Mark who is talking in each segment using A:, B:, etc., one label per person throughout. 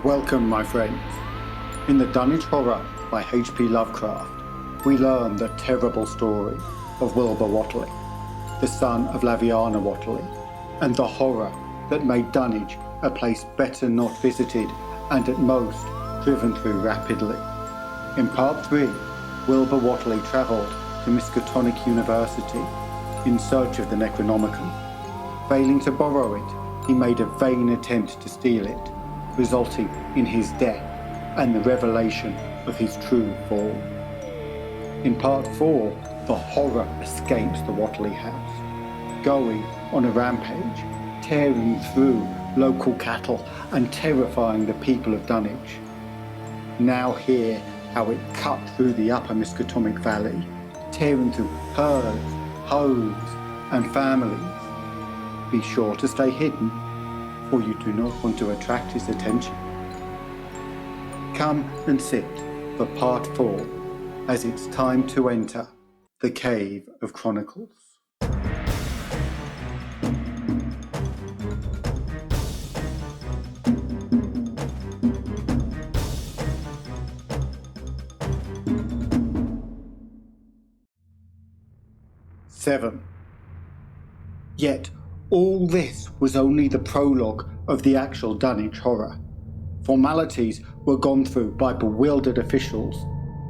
A: Welcome, my friends. In the Dunwich Horror by H.P. Lovecraft, we learn the terrible story of Wilbur Whatley, the son of Laviana Whatley, and the horror that made Dunwich a place better not visited and at most driven through rapidly. In Part 3, Wilbur Whatley travelled to Miskatonic University in search of the Necronomicon. Failing to borrow it, he made a vain attempt to steal it, resulting in his death and the revelation of his true fall. In Part 4, the horror escapes the Whatley house, going on a rampage, tearing through local cattle and terrifying the people of Dunwich. Now hear how it cut through the upper Miskatonic Valley, tearing through herds, homes and families. Be sure to stay hidden, for you do not want to attract his attention. Come and sit for Part 4, as it's time to enter the Cave of Chronicles. Seven. Yet, all this was only the prologue of the actual Dunwich Horror. Formalities were gone through by bewildered officials,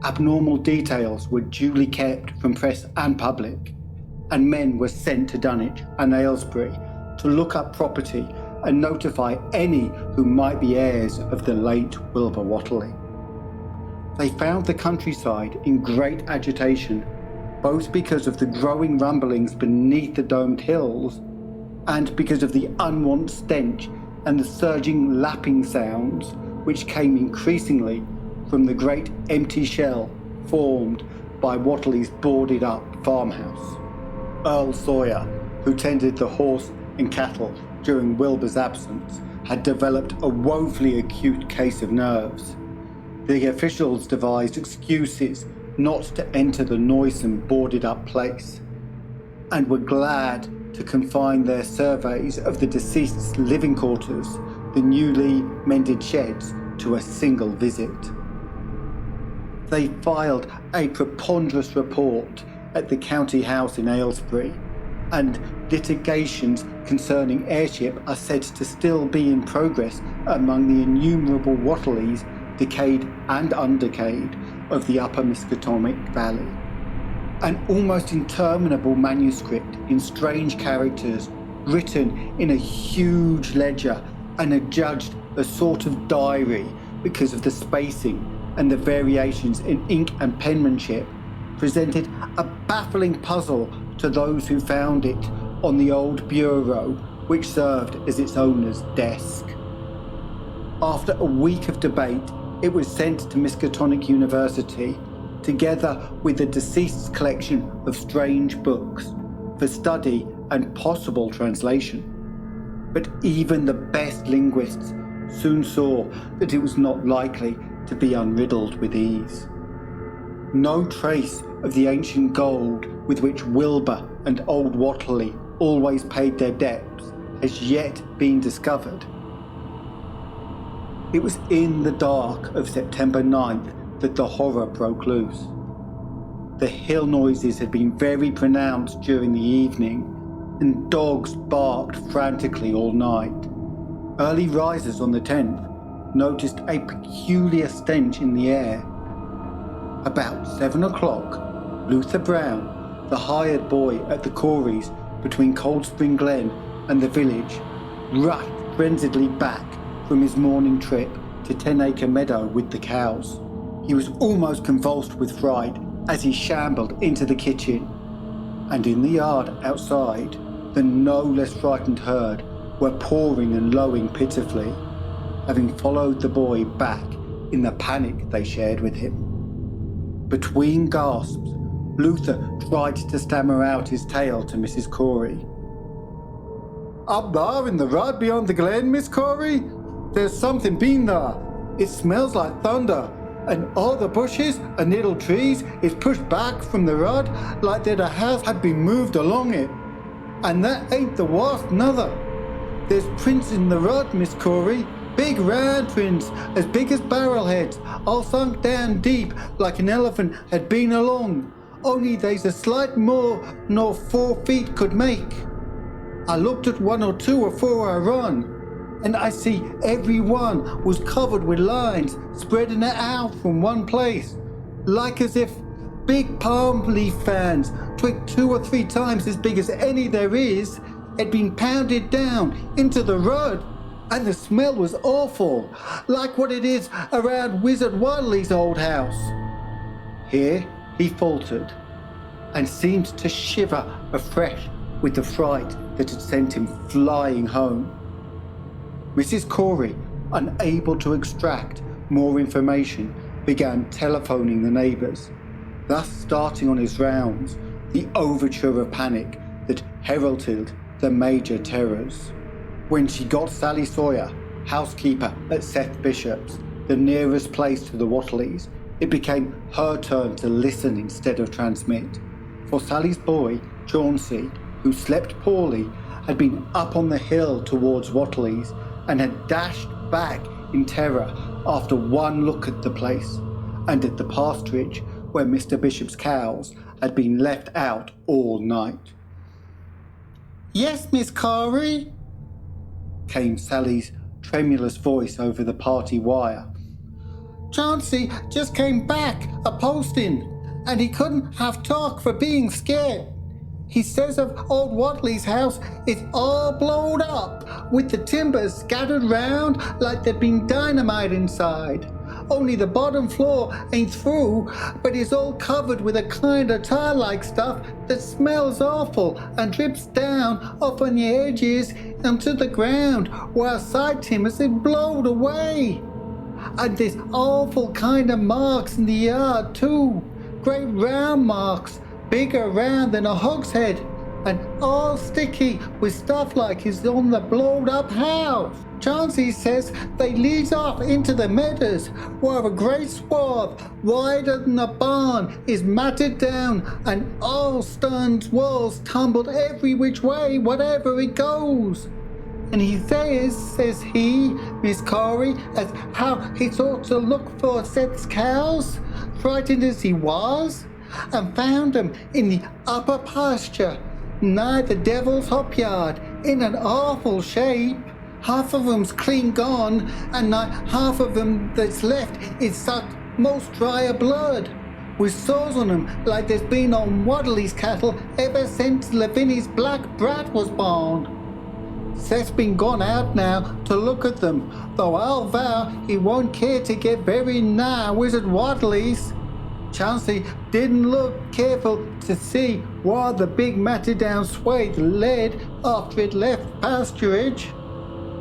A: abnormal details were duly kept from press and public, and men were sent to Dunwich and Aylesbury to look up property and notify any who might be heirs of the late Wilbur Whatley. They found the countryside in great agitation, both because of the growing rumblings beneath the domed hills and because of the unwanted stench and the surging lapping sounds which came increasingly from the great empty shell formed by Whatley's boarded up farmhouse. Earl Sawyer, who tended the horse and cattle during Wilbur's absence, had developed a woefully acute case of nerves. The officials devised excuses not to enter the noisome boarded up place, and were glad to confine their surveys of the deceased's living quarters, the newly mended sheds, to a single visit. They filed a preponderous report at the county house in Aylesbury, and litigations concerning heirship are said to still be in progress among the innumerable Whatleys, decayed and undecayed, of the upper Miskatonic Valley. An almost interminable manuscript in strange characters, written in a huge ledger and adjudged a sort of diary because of the spacing and the variations in ink and penmanship, presented a baffling puzzle to those who found it on the old bureau which served as its owner's desk. After a week of debate, it was sent to Miskatonic University, together with the deceased's collection of strange books, for study and possible translation. But even the best linguists soon saw that it was not likely to be unriddled with ease. No trace of the ancient gold with which Wilbur and old Whatley always paid their debts has yet been discovered. It was in the dark of September 9th that the horror broke loose. The hill noises had been very pronounced during the evening, and dogs barked frantically all night. Early risers on the 10th noticed a peculiar stench in the air. About 7 o'clock, Luther Brown, the hired boy at the Corries between Cold Spring Glen and the village, rushed frenziedly back from his morning trip to 10 Acre Meadow with the cows. He was almost convulsed with fright as he shambled into the kitchen, and in the yard outside, the no less frightened herd were pawing and lowing pitifully, having followed the boy back in the panic they shared with him. Between gasps, Luther tried to stammer out his tale to Mrs. Corey. "Up there in the rud beyond the glen, Miss Corey? There's something been there. It smells like thunder, and all the bushes and little trees is pushed back from the rod like that a house had been moved along it. And that ain't the worst, nother. There's prints in the rod, Miss Corey, Big round prints, as big as barrelheads, all sunk down deep like an elephant had been along. Only they's a slight more nor 4 feet could make. I looked at 1 or 2 afore I run, and I see every one was covered with lines spreading it out from one place, like as if big palm leaf fans, twigged 2 or 3 times as big as any there is, had been pounded down into the road. And the smell was awful, like what it is around Wizard Whatley's old house. Here he faltered, and seemed to shiver afresh with the fright that had sent him flying home. Mrs. Corey, unable to extract more information, began telephoning the neighbours, thus starting on his rounds the overture of panic that heralded the major terrors. When she got Sally Sawyer, housekeeper at Seth Bishop's, the nearest place to the Whatleys, it became her turn to listen instead of transmit. For Sally's boy, Chauncey, who slept poorly, had been up on the hill towards Whatley's and had dashed back in terror after one look at the place and at the pasturage where Mr. Bishop's cows had been left out all night. "Yes, Miss Corey," came Sally's tremulous voice over the party wire. "Chauncey just came back a-posting, and he couldn't have talk for being scared. He says of old Whatley's house it's all blowed up, with the timbers scattered round like there'd been dynamite inside. Only the bottom floor ain't through, but it's all covered with a kind of tar-like stuff that smells awful and drips down off on the edges onto the ground, while side timbers is blowed away. And there's awful kind of marks in the yard too, great round marks, bigger round than a hogshead, and all sticky with stuff like is on the blowed up house. Chauncey says they leads off into the meadows, where a great swath, wider than a barn, is matted down, and all stone walls tumbled every which way, whatever it goes. And he says he, Miss Corey, as how he thought to look for Seth's cows, frightened as he was, and found them in the upper pasture, nigh the Devil's Hop Yard, in an awful shape. Half of 'em's clean gone, and nigh half of 'em that's left is sucked most dry of blood, with sores on 'em like there's been on Whatley's cattle ever since Lavinia's black brat was born. Seth's been gone out now to look at them, though I'll vow he won't care to get very nigh Wizard Whatley's. Chauncey didn't look careful to see where the big matted down swathe led after it left pasturage,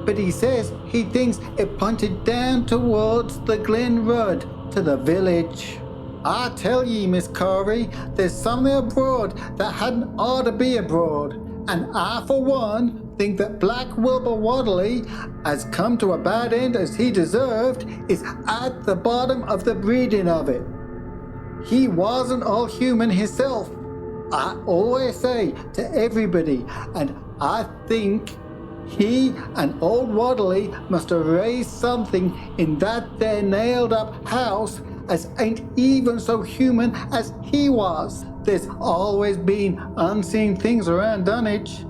A: but he says he thinks it pointed down towards the Glen Road to the village. I tell ye, Miss Corey, there's something abroad that hadn't ought to be abroad, and I, for one, think that Black Wilbur Whatley has come to a bad end as he deserved, is at the bottom of the breeding of it. He wasn't all human himself, I always say to everybody, and I think he and old Whatley must have raised something in that there nailed up house as ain't even so human as he was. There's always been unseen things around Dunwich,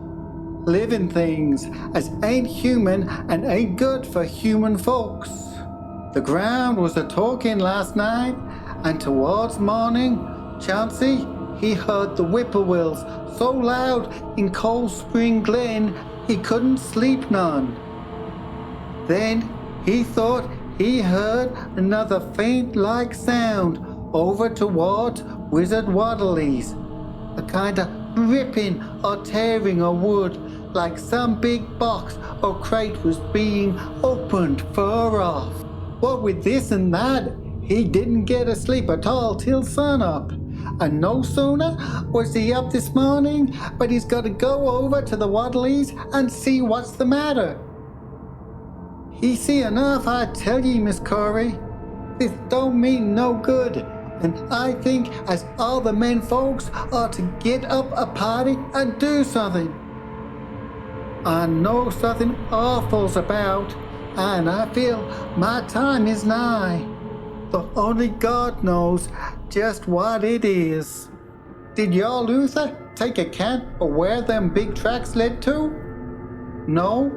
A: living things as ain't human and ain't good for human folks. The ground was a-talking last night, and towards morning, Chauncey, he heard the whippoorwills so loud in Cold Spring Glen he couldn't sleep none. Then he thought he heard another faint-like sound over towards Wizard Whatley's, a kind of ripping or tearing of wood, like some big box or crate was being opened far off. What with this and that, he didn't get asleep at all till sunup, and no sooner was he up this morning, but he's got to go over to the Whatleys and see what's the matter. He see enough, I tell ye, Miss Corey. This don't mean no good, and I think as all the men folks ought to get up a party and do something. I know something awful's about, and I feel my time is nigh. Though only God knows just what it is. Did y'all Luther take account of where them big tracks led to? No?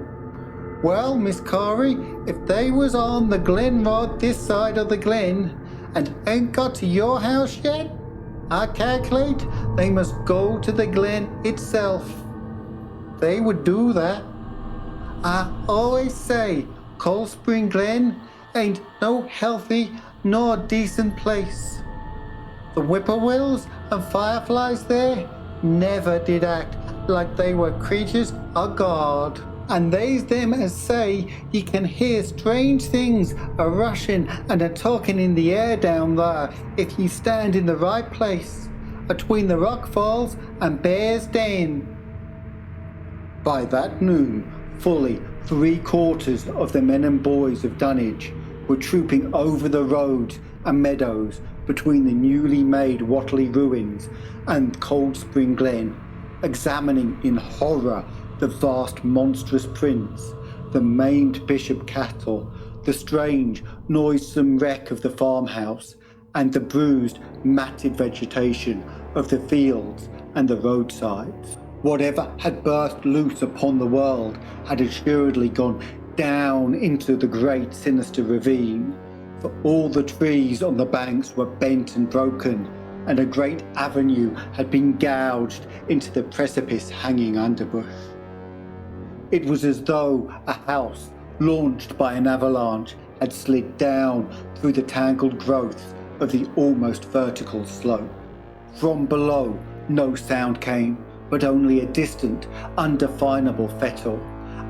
A: Well, Miss Corey, if they was on the Glen Rod this side of the Glen and ain't got to your house yet, I calculate they must go to the Glen itself. They would do that. I always say Cold Spring Glen ain't no healthy nor decent place. The whippoorwills and fireflies there never did act like they were creatures of God. And they's them as say ye can hear strange things a rushing and a talking in the air down there if ye stand in the right place, atween the rock falls and Bear's Den. By that noon, fully 3/4 of the men and boys of Dunwich were trooping over the roads and meadows between the newly made Whatley ruins and Cold Spring Glen, examining in horror the vast monstrous prints, the maimed bishop cattle, the strange noisome wreck of the farmhouse, and the bruised matted vegetation of the fields and the roadsides. Whatever had burst loose upon the world had assuredly gone down into the great sinister ravine, for all the trees on the banks were bent and broken, and a great avenue had been gouged into the precipice hanging underbush. It was as though a house, launched by an avalanche, had slid down through the tangled growths of the almost vertical slope. From below, no sound came, but only a distant, undefinable fettle,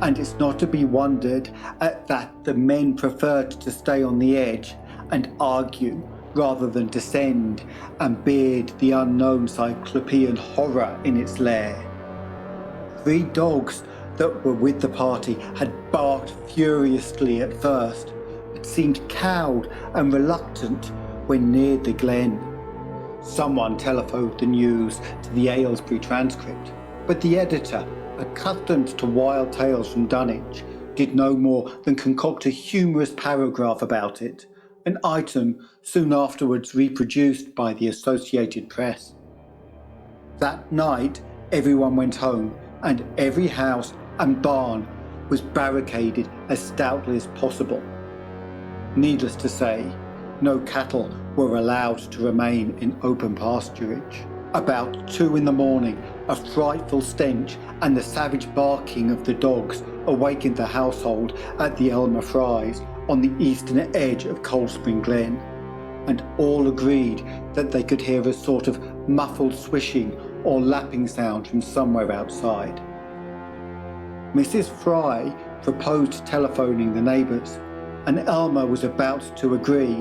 A: and it's not to be wondered at that the men preferred to stay on the edge and argue rather than descend and beard the unknown cyclopean horror in its lair. 3 dogs that were with the party had barked furiously at first, but seemed cowed and reluctant when near the glen. Someone telephoned the news to the Aylesbury Transcript, but the editor, accustomed to wild tales from Dunwich, did no more than concoct a humorous paragraph about it, an item soon afterwards reproduced by the Associated Press. That night, everyone went home, and every house and barn was barricaded as stoutly as possible. Needless to say, no cattle were allowed to remain in open pasturage. About 2 a.m, a frightful stench and the savage barking of the dogs awakened the household at the Elmer Fry's on the eastern edge of Cold Spring Glen, and all agreed that they could hear a sort of muffled swishing or lapping sound from somewhere outside. Mrs. Fry proposed telephoning the neighbours, and Elmer was about to agree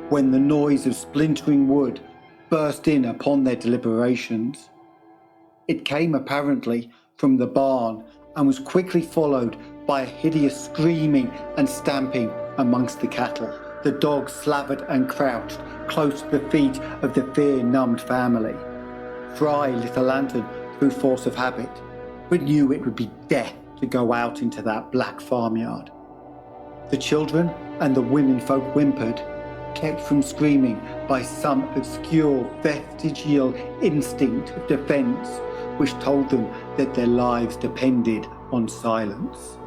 A: when the noise of splintering wood burst in upon their deliberations. It came apparently from the barn and was quickly followed by a hideous screaming and stamping amongst the cattle. The dogs slavered and crouched close to the feet of the fear-numbed family. Fry lit a lantern through force of habit, but knew it would be death to go out into that black farmyard. The children and the womenfolk whimpered, kept from screaming by some obscure vestigial instinct of defence which told them that their lives depended on silence.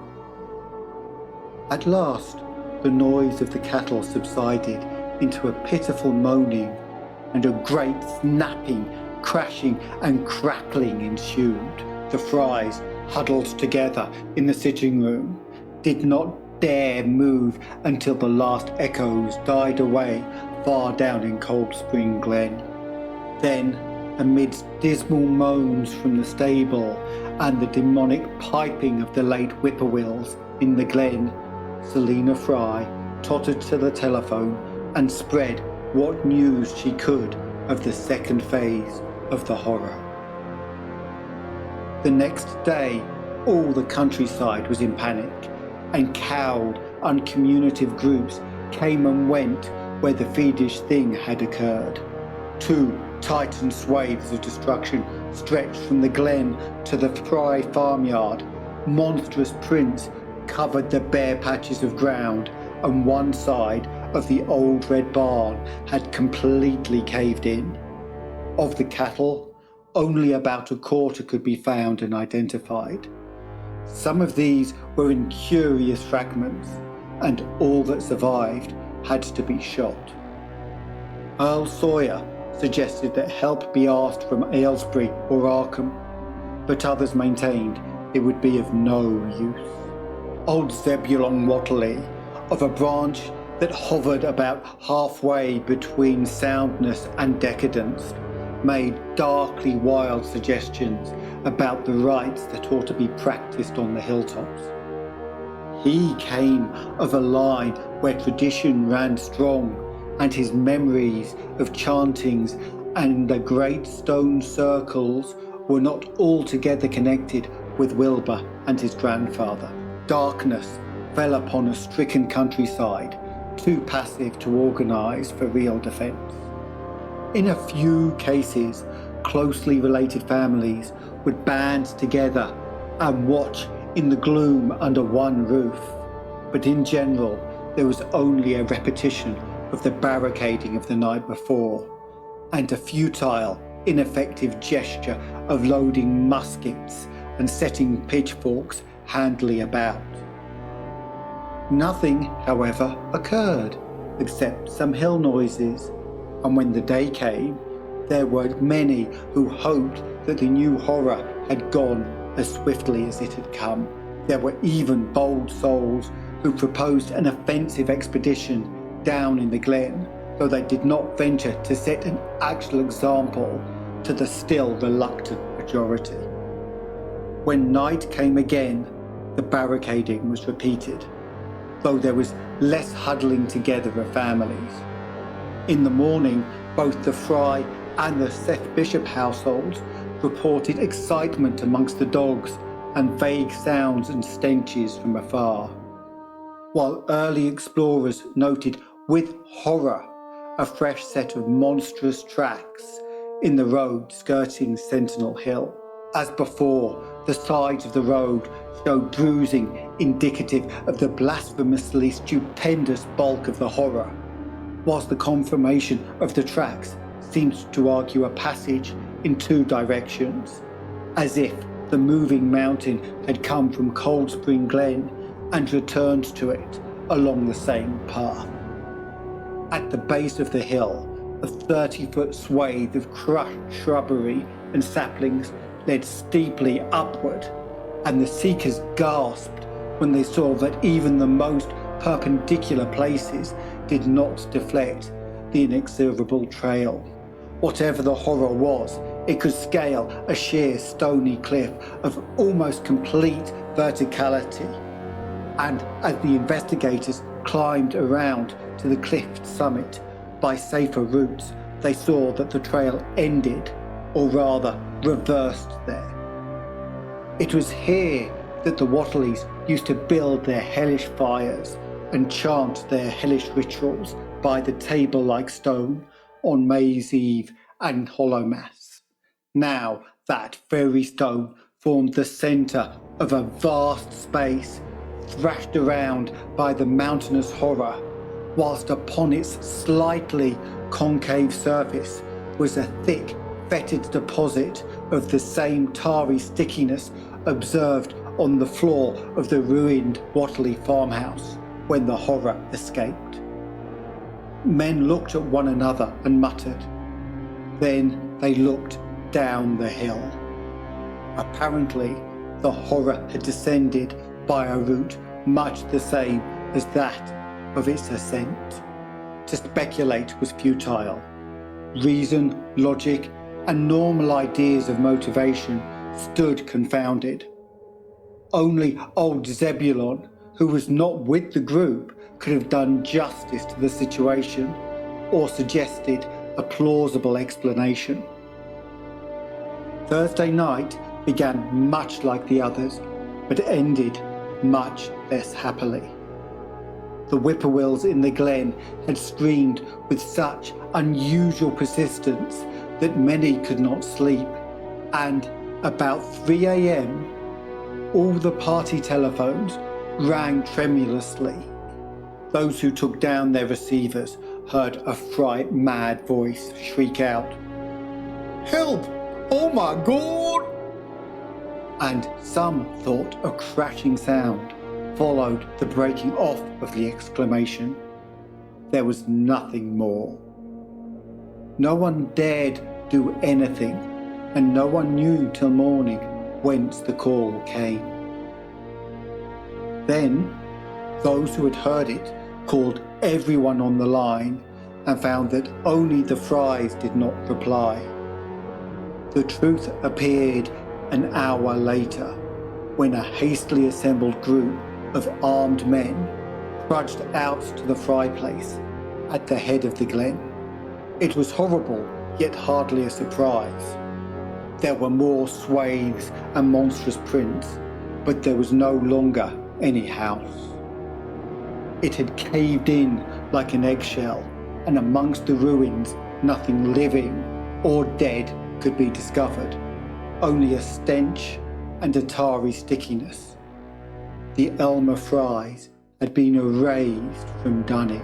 A: At last, the noise of the cattle subsided into a pitiful moaning, and a great snapping, crashing and crackling ensued. The Frys, huddled together in the sitting room, did not dare move until the last echoes died away far down in Cold Spring Glen. Then, amidst dismal moans from the stable and the demonic piping of the late whippoorwills in the glen, Selina Fry tottered to the telephone and spread what news she could of the second phase of the horror. The next day, all the countryside was in panic, and cowed, uncommunicative groups came and went where the fiendish thing had occurred. 2 titan swathes of destruction stretched from the glen to the Fry farmyard, monstrous prints covered the bare patches of ground, and one side of the old red barn had completely caved in. Of the cattle, only about a quarter could be found and identified. Some of these were in curious fragments, and all that survived had to be shot. Earl Sawyer suggested that help be asked from Aylesbury or Arkham, but others maintained it would be of no use. Old Zebulon Whatley, of a branch that hovered about halfway between soundness and decadence, made darkly wild suggestions about the rites that ought to be practiced on the hilltops. He came of a line where tradition ran strong, and his memories of chantings and the great stone circles were not altogether connected with Wilbur and his grandfather. Darkness fell upon a stricken countryside, too passive to organise for real defence. In a few cases, closely related families would band together and watch in the gloom under one roof, but in general there was only a repetition of the barricading of the night before, and a futile, ineffective gesture of loading muskets and setting pitchforks handily about. Nothing, however, occurred except some hill noises, and when the day came, there were many who hoped that the new horror had gone as swiftly as it had come. There were even bold souls who proposed an offensive expedition down in the glen, though they did not venture to set an actual example to the still reluctant majority. When night came again, the barricading was repeated, though there was less huddling together of families. In the morning, both the Fry and the Seth Bishop households reported excitement amongst the dogs and vague sounds and stenches from afar, while early explorers noted with horror a fresh set of monstrous tracks in the road skirting Sentinel Hill. As before, the sides of the road showed bruising indicative of the blasphemously stupendous bulk of the horror, whilst the conformation of the tracks seemed to argue a passage in two directions, as if the moving mountain had come from Cold Spring Glen and returned to it along the same path. At the base of the hill, a 30-foot swathe of crushed shrubbery and saplings led steeply upward, and the seekers gasped when they saw that even the most perpendicular places did not deflect the inexorable trail. Whatever the horror was, it could scale a sheer stony cliff of almost complete verticality, and as the investigators climbed around to the cliff's summit by safer routes, they saw that the trail ended, or rather reversed there. It was here that the Whatleys used to build their hellish fires and chant their hellish rituals by the table-like stone on May's Eve and Hallowmass. Now that very stone formed the centre of a vast space thrashed around by the mountainous horror, whilst upon its slightly concave surface was a thick, fetid deposit of the same tarry stickiness observed on the floor of the ruined Whatley farmhouse when the horror escaped. Men looked at one another and muttered. Then they looked down the hill. Apparently, the horror had descended by a route much the same as that of its ascent. To speculate was futile. Reason, logic, and normal ideas of motivation stood confounded. Only old Zebulon, who was not with the group, could have done justice to the situation or suggested a plausible explanation. Thursday night began much like the others, but ended much less happily. The whippoorwills in the glen had screamed with such unusual persistence that many could not sleep, and about 3 a.m, all the party telephones rang tremulously. Those who took down their receivers heard a fright-mad voice shriek out, "Help! Oh my God!" And some thought a crashing sound followed the breaking off of the exclamation. There was nothing more. No one dared do anything, and no one knew till morning whence the call came. Then, those who had heard it called everyone on the line and found that only the Frys did not reply. The truth appeared an hour later, when a hastily assembled group of armed men trudged out to the Fry place at the head of the glen. It was horrible, yet hardly a surprise. There were more swathes and monstrous prints, but there was no longer any house. It had caved in like an eggshell, and amongst the ruins nothing living or dead could be discovered, only a stench and a tarry stickiness. The Elmer Frys had been erased from Dunwich.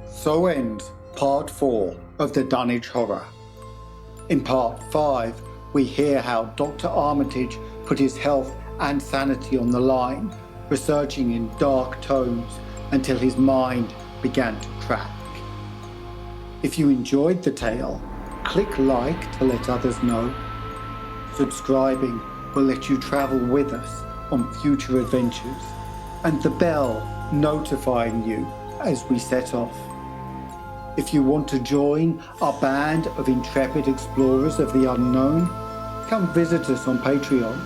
A: So ends Part 4 of the Dunwich Horror. In Part 5, we hear how Dr. Armitage put his health and sanity on the line, researching in dark tomes until his mind began to crack. If you enjoyed the tale, click like to let others know. Subscribing will let you travel with us on future adventures, and the bell notifying you as we set off. If you want to join our band of intrepid explorers of the unknown, come visit us on Patreon.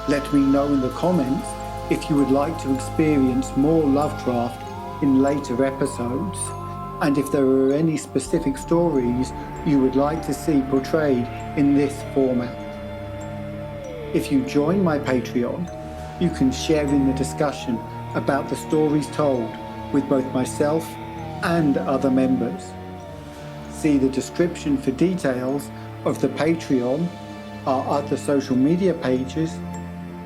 A: Let me know in the comments if you would like to experience more Lovecraft in later episodes, and if there are any specific stories you would like to see portrayed in this format. If you join my Patreon, you can share in the discussion about the stories told with both myself and other members. See the description for details of the Patreon, our other social media pages,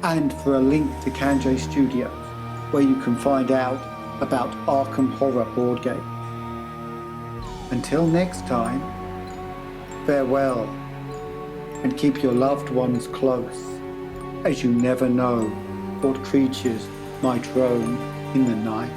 A: and for a link to Canje Studios, where you can find out about Arkham Horror board game. Until next time, farewell, and keep your loved ones close, as you never know what creatures might roam in the night.